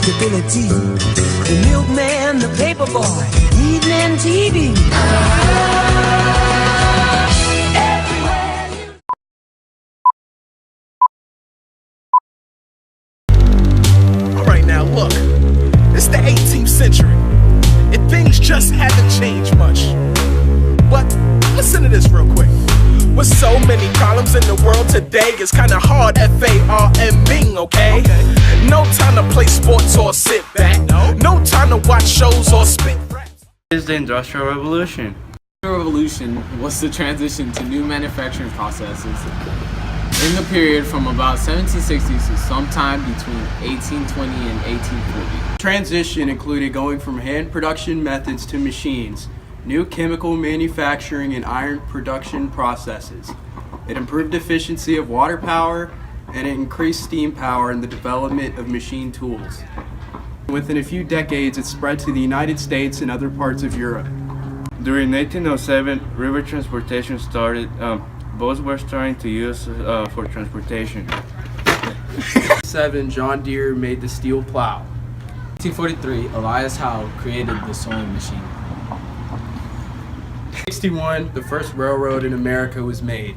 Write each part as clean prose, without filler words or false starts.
the Billy T, the milkman, the paper boy, evening TV. Alright now look, it's the 18th century, and things just haven't changed much. But listen to this real quick. With so many problems in the world today, it's kinda hard F-A-R-M-ing, okay? No time to play sports or sit back. No time to watch shows or spit raps. Is the Industrial Revolution. The Revolution was the transition to new manufacturing processes in the period from about 1760 to sometime between 1820 and 1840. Transition included going from hand production methods to machines, new chemical manufacturing and iron production processes. It improved efficiency of water power, and it increased steam power in the development of machine tools. Within a few decades, it spread to the United States and other parts of Europe. During 1807, river transportation started. Boats were starting to use for transportation. 7. John Deere made the steel plow. 1843, Elias Howe created the sewing machine. 61, the first railroad in America was made,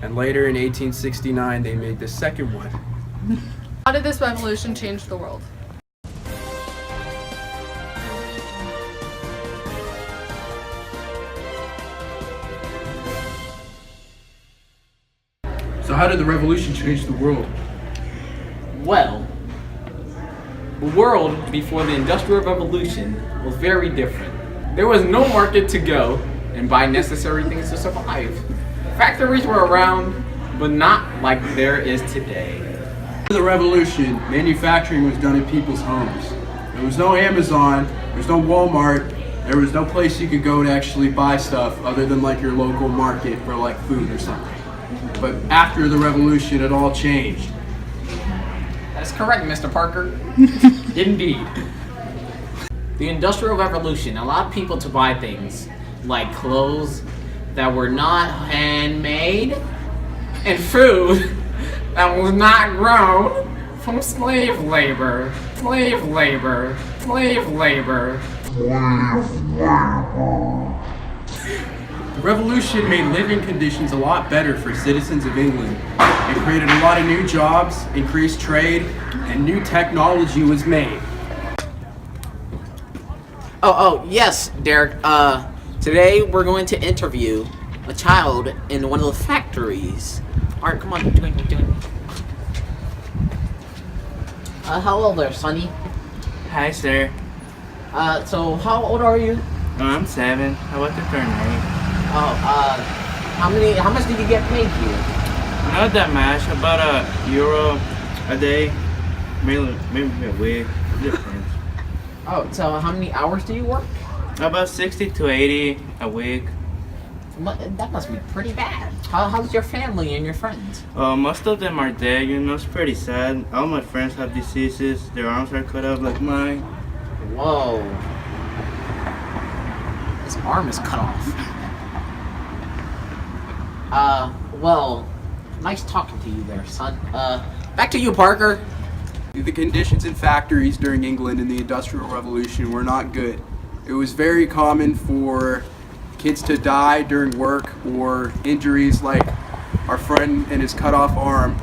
and later in 1869 they made the second one. How did this revolution change the world? So how did the revolution change the world? Well, the world before the Industrial Revolution was very different. There was no market to go and buy necessary things to survive. Factories were around, but not like there is today. After the revolution, manufacturing was done in people's homes. There was no Amazon, there was no Walmart, there was no place you could go to actually buy stuff other than like your local market for like food or something. But after the revolution, it all changed. That's correct, Mr. Parker. Indeed. The Industrial Revolution allowed people to buy things like clothes that were not handmade and food that was not grown from slave labor. Slave labor. Slave labor. The revolution made living conditions a lot better for citizens of England. It created a lot of new jobs, increased trade, and new technology was made. Oh, yes, Derek. Today we're going to interview a child in one of the factories. Alright, come on, join me. Hello there, Sonny. Hi, sir. So how old are you? I'm 7. I about to turn 8. How much did you get paid here? Not that much. About €1 a day. Maybe a week. Different. Oh, so how many hours do you work? About 60 to 80 a week. That must be pretty bad. How's your family and your friends? Most of them are dead. It's pretty sad. All my friends have diseases. Their arms are cut off like mine. Whoa. His arm is cut off. Well, nice talking to you there, son. Back to you, Parker. The conditions in factories during England in the Industrial Revolution were not good. It was very common for kids to die during work or injuries like our friend and his cut off arm.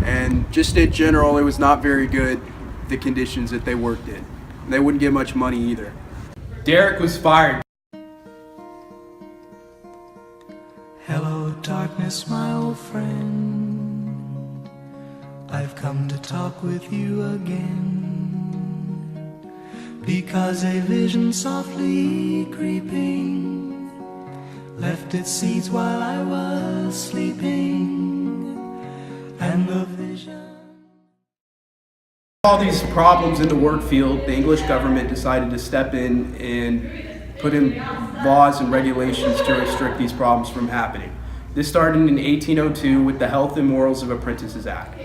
And just in general, it was not very good, the conditions that they worked in. They wouldn't get much money either. Derek was fired. Hello, darkness, my old friend. I've come to talk with you again, because a vision softly creeping left its seeds while I was sleeping, and the vision... All these problems in the work field, the English government decided to step in and put in laws and regulations to restrict these problems from happening. This started in 1802 with the Health and Morals of Apprentices Act.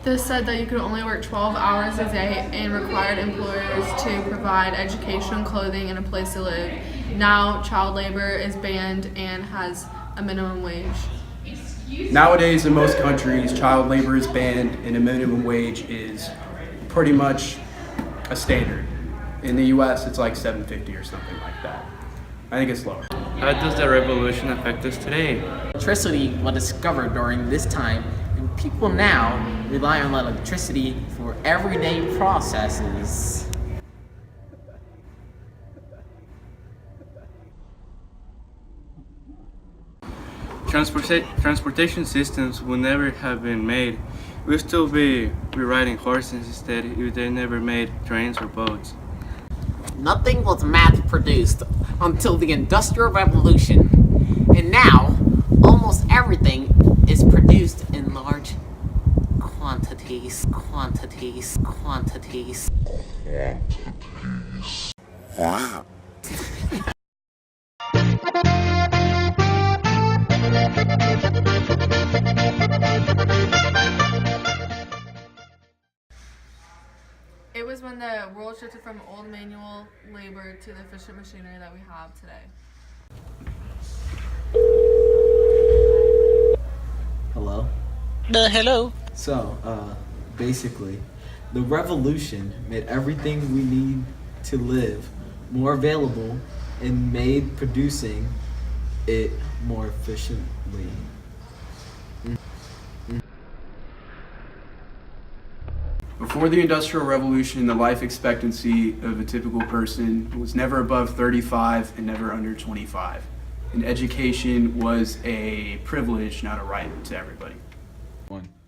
This said that you could only work 12 hours a day and required employers to provide education, clothing, and a place to live. Now, child labor is banned and has a minimum wage. Nowadays, in most countries, child labor is banned and a minimum wage is pretty much a standard. In the U.S., it's like 750 or something like that. I think it's lower. How does the revolution affect us today? Electricity was discovered during this time, and people now rely on electricity for everyday processes. Transportation systems would never have been made. We'd still be riding horses instead if they never made trains or boats. Nothing was mass-produced until the Industrial Revolution, and now almost everything is produced in large quantities. Wow. It was when the world shifted from old manual labor to the efficient machinery that we have today. Hello? Hello. So, basically, the revolution made everything we need to live more available and made producing it more efficiently. Before the Industrial Revolution, the life expectancy of a typical person was never above 35 and never under 25. And education was a privilege, not a right to everybody.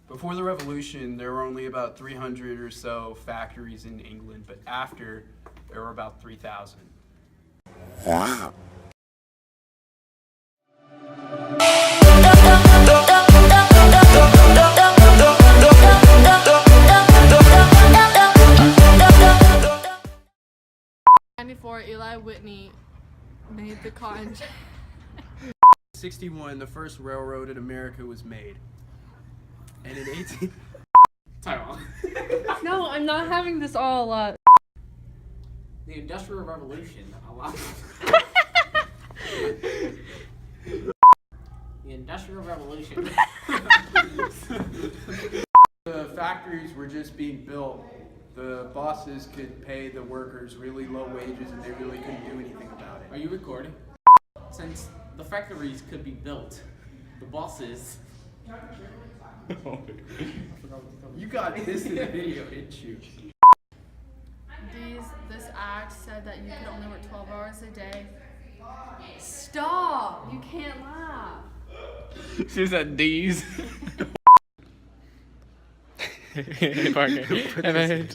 Before the Revolution, there were only about 300 or so factories in England, but after, there were about 3,000. Wow. Before Eli Whitney made the cotton. 1961, the first railroad in America was made. And in 18... Taiwan. No, I'm not having this all up. The Industrial Revolution allowed... The Industrial Revolution... The factories were just being built. The bosses could pay the workers really low wages and they really couldn't do anything about it. Are you recording? Since the factories could be built, the bosses... You got this in the video, didn't you? This act said that you could only work 12 hours a day. Stop! You can't laugh. She said D's. Hey, Parker. And then,